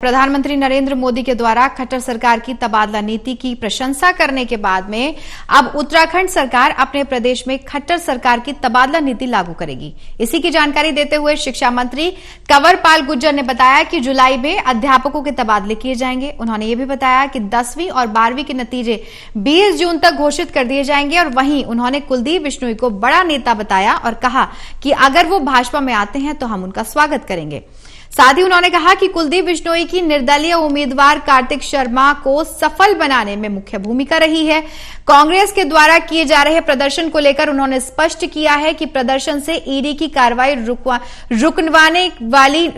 प्रधानमंत्री नरेंद्र मोदी के द्वारा खट्टर सरकार की तबादला नीति की प्रशंसा करने के बाद में अब उत्तराखंड सरकार अपने प्रदेश में खट्टर सरकार की तबादला नीति लागू करेगी। इसी की जानकारी देते हुए शिक्षा मंत्री कंवरपाल गुर्जर ने बताया कि जुलाई में अध्यापकों के तबादले किए जाएंगे। उन्होंने ये भी बताया कि 10वीं और 12वीं के नतीजे 20 जून तक घोषित कर दिए जाएंगे। और वहीं उन्होंने कुलदीप बिश्नोई को बड़ा नेता बताया और कहा कि अगर वो भाजपा में आते हैं तो हम उनका स्वागत करेंगे। साथ ही उन्होंने कहा कि कुलदीप बिश्नोई की निर्दलीय उम्मीदवार कार्तिक शर्मा को सफल बनाने में मुख्य भूमिका रही है। कांग्रेस के द्वारा किए जा रहे प्रदर्शन को लेकर उन्होंने स्पष्ट किया है कि प्रदर्शन से ईडी की कार्रवाई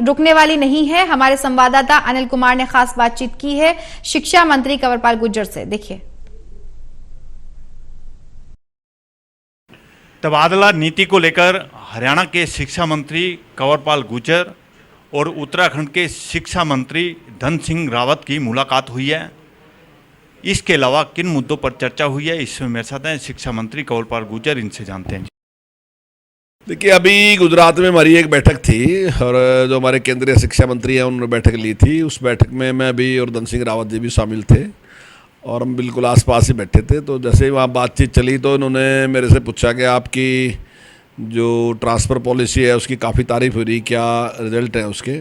रुकने वाली नहीं है। हमारे संवाददाता अनिल कुमार ने खास बातचीत की है शिक्षा मंत्री कंवरपाल गुर्जर से। देखिए। तबादला नीति को लेकर हरियाणा के शिक्षा मंत्री कंवरपाल गुर्जर और उत्तराखंड के शिक्षा मंत्री धन सिंह रावत की मुलाकात हुई है। इसके अलावा किन मुद्दों पर चर्चा हुई है, इसमें मेरे साथ हैं शिक्षा मंत्री कंवरपाल गुर्जर, इनसे जानते हैं। देखिए, अभी गुजरात में हमारी एक बैठक थी और जो हमारे केंद्रीय शिक्षा मंत्री हैं उन्होंने बैठक ली थी। उस बैठक में मैं भी और धन सिंह रावत जी भी शामिल थे और हम बिल्कुल आसपास ही बैठे थे। तो जैसे ही वहाँ बातचीत चली तो उन्होंने मेरे से पूछा कि आपकी जो ट्रांसफ़र पॉलिसी है उसकी काफ़ी तारीफ हो रही, क्या रिजल्ट है उसके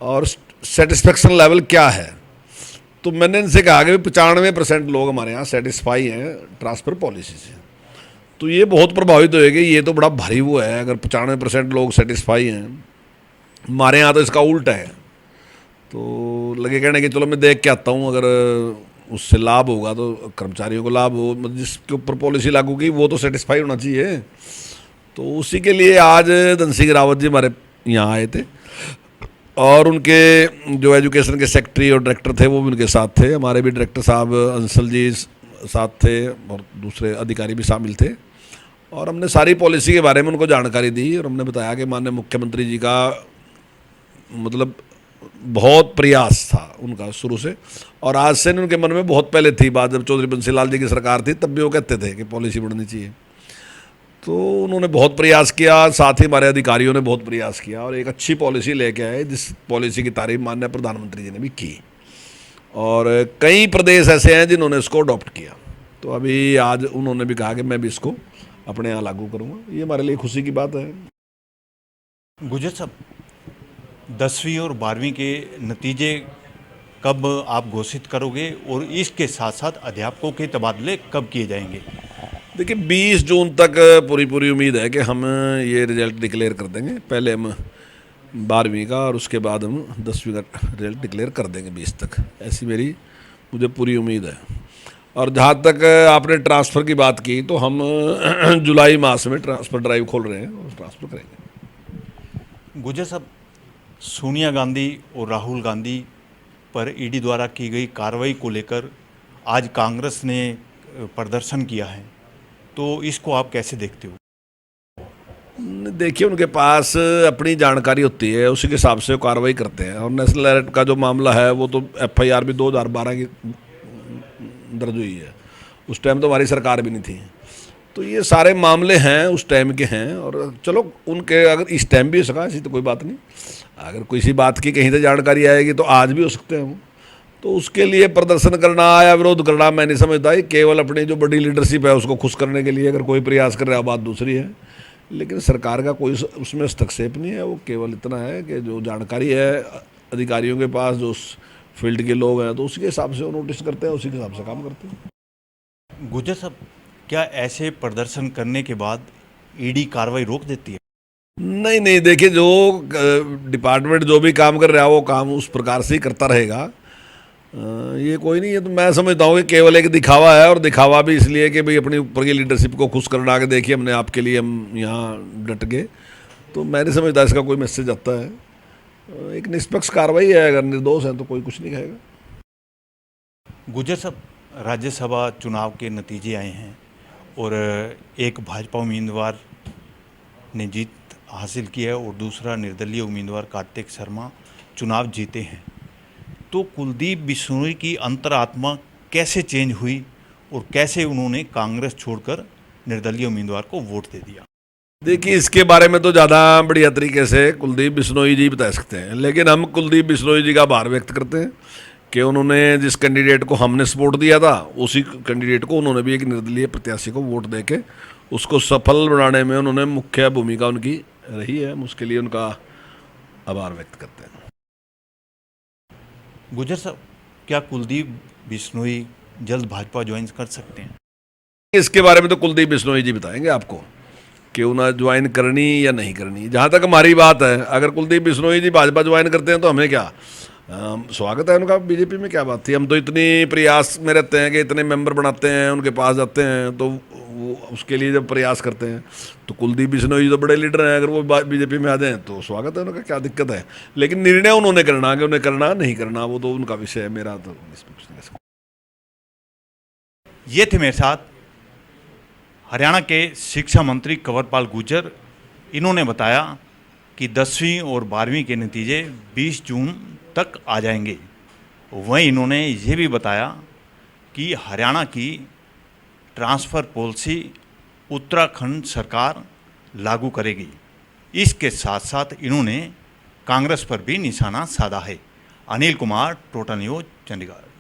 और सेटिस्फेक्शन लेवल क्या है। तो मैंने इनसे कहा कि 95% लोग हमारे यहाँ सेटिस्फाई हैं ट्रांसफ़र पॉलिसी से। तो ये बहुत प्रभावित होएगी, ये तो बड़ा भारी वो है अगर 95% लोग सेटिस्फाई हैं। हमारे यहाँ तो इसका उल्टा है। तो लगे कहने कि चलो मैं देख के आता हूँ, अगर उससे लाभ होगा तो कर्मचारियों को लाभ हो, जिसके ऊपर पॉलिसी लागू की वो तो सेटिस्फाई होना चाहिए। तो उसी के लिए आज धन सिंह रावत जी हमारे यहाँ आए थे और उनके जो एजुकेशन के सेक्रेटरी और डायरेक्टर थे वो भी उनके साथ थे। हमारे भी डायरेक्टर साहब अंसल जी साथ थे और दूसरे अधिकारी भी शामिल थे और हमने सारी पॉलिसी के बारे में उनको जानकारी दी और हमने बताया कि माननीय मुख्यमंत्री जी का मतलब बहुत प्रयास था उनका शुरू से, और आज से उनके मन में बहुत पहले थी बात, जब चौधरी बंसी लाल जी की सरकार थी तब भी वो कहते थे कि पॉलिसी बढ़नी चाहिए। तो उन्होंने बहुत प्रयास किया, साथ ही हमारे अधिकारियों ने बहुत प्रयास किया और एक अच्छी पॉलिसी लेके आए, जिस पॉलिसी की तारीफ माननीय प्रधानमंत्री जी ने भी की और कई प्रदेश ऐसे हैं जिन्होंने इसको अडॉप्ट किया। तो अभी आज उन्होंने भी कहा कि मैं भी इसको अपने यहाँ लागू करूँगा। ये हमारे लिए खुशी की बात है। गुर्जर साहब, 10वीं और 12वीं के नतीजे कब आप घोषित करोगे और इसके साथ साथ अध्यापकों के तबादले कब किए जाएंगे? देखिए, 20 जून तक पूरी उम्मीद है कि हम ये रिजल्ट डिक्लेयर कर देंगे। पहले हम 12वीं का और उसके बाद हम 10वीं का रिजल्ट डिक्लेयर कर देंगे 20 तक, ऐसी मुझे पूरी उम्मीद है। और जहाँ तक आपने ट्रांसफ़र की बात की तो हम जुलाई मास में ट्रांसफ़र ड्राइव खोल रहे हैं और ट्रांसफ़र करेंगे। गुर्जर साहब, सोनिया गांधी और राहुल गांधी पर ईडी द्वारा की गई कार्रवाई को लेकर आज कांग्रेस ने प्रदर्शन किया है, तो इसको आप कैसे देखते हो? देखिए, उनके पास अपनी जानकारी होती है, उसी के हिसाब से वो कार्रवाई करते हैं। और नेशनल हेराल्ड का जो मामला है वो तो FIR भी 2012 की दर्ज हुई है। उस टाइम तो हमारी सरकार भी नहीं थी। तो ये सारे मामले हैं उस टाइम के हैं और चलो उनके अगर इस टाइम भी हो सका ऐसी तो कोई बात नहीं। अगर किसी बात की कहीं से जानकारी आएगी तो आज भी हो सकते हैं वो। तो उसके लिए प्रदर्शन करना या विरोध करना मैं नहीं समझता। ये केवल अपनी जो बड़ी लीडरशिप है उसको खुश करने के लिए अगर कोई प्रयास कर रहा है, बात दूसरी है। लेकिन सरकार का कोई उसमें हस्तक्षेप नहीं है। वो केवल इतना है कि जो जानकारी है अधिकारियों के पास, जो उस फील्ड के लोग हैं, तो उसी के हिसाब से वो नोटिस करते हैं, उसी के हिसाब से काम करते हैं। गुर्जर साहब, क्या ऐसे प्रदर्शन करने के बाद ईडी कार्रवाई रोक देती है? नहीं, देखिए, जो डिपार्टमेंट जो भी काम कर रहा है वो काम उस प्रकार से ही करता रहेगा। ये कोई नहीं है। तो मैं समझता हूँ कि केवल एक दिखावा है और दिखावा भी इसलिए कि भाई अपनी ऊपर की लीडरशिप को खुश करना के देखिए हमने आपके लिए हम यहाँ डट गए। तो मैं नहीं समझता इसका कोई मैसेज आता है। एक निष्पक्ष कार्रवाई है, अगर निर्दोष है तो कोई कुछ नहीं कहेगा। गुर्जर साहब, राज्यसभा चुनाव के नतीजे आए हैं और एक भाजपा उम्मीदवार ने जीत हासिल की है और दूसरा निर्दलीय उम्मीदवार कार्तिक शर्मा चुनाव जीते हैं। तो कुलदीप बिश्नोई की अंतरात्मा कैसे चेंज हुई और कैसे उन्होंने कांग्रेस छोड़कर निर्दलीय उम्मीदवार को वोट दे दिया? देखिए, इसके बारे में तो ज़्यादा बढ़िया तरीके से कुलदीप बिश्नोई जी बता सकते हैं, लेकिन हम कुलदीप बिश्नोई जी का आभार व्यक्त करते हैं कि उन्होंने जिस कैंडिडेट को हमने सपोर्ट दिया था उसी कैंडिडेट को उन्होंने भी एक निर्दलीय प्रत्याशी को वोट देके उसको सफल बनाने में उन्होंने मुख्य भूमिका उनकी रही है। हम उसके लिए उनका आभार व्यक्त करते हैं। गुजर साहब, क्या कुलदीप बिश्नोई जल्द भाजपा ज्वाइन कर सकते हैं? इसके बारे में तो कुलदीप बिश्नोई जी बताएंगे आपको कि उन्हें ज्वाइन करनी या नहीं करनी। जहाँ तक हमारी बात है, अगर कुलदीप बिश्नोई जी भाजपा ज्वाइन करते हैं तो हमें क्या स्वागत है उनका। बीजेपी में क्या बात थी, हम तो इतनी प्रयास में रहते हैं कि इतने मेंबर बनाते हैं, उनके पास जाते हैं, तो वो उसके लिए जब प्रयास करते हैं तो कुलदीप बिश्नोई जी तो बड़े लीडर हैं, अगर वो बीजेपी में आ जाएं तो स्वागत है उनका, क्या दिक्कत है। लेकिन निर्णय उन्होंने करना कि उन्हें करना नहीं करना वो तो उनका विषय है, मेरा तो इसमें कुछ नहीं कह सकता। ये थे मेरे साथ हरियाणा के शिक्षा मंत्री कंवरपाल गुर्जर। इन्होंने बताया कि 10वीं और 12वीं के नतीजे 20 जून तक आ जाएंगे। वहीं इन्होंने ये भी बताया कि हरियाणा की ट्रांसफ़र पॉलिसी उत्तराखंड सरकार लागू करेगी। इसके साथ साथ इन्होंने कांग्रेस पर भी निशाना साधा है। Anil Kumar, total news, Chandigarh.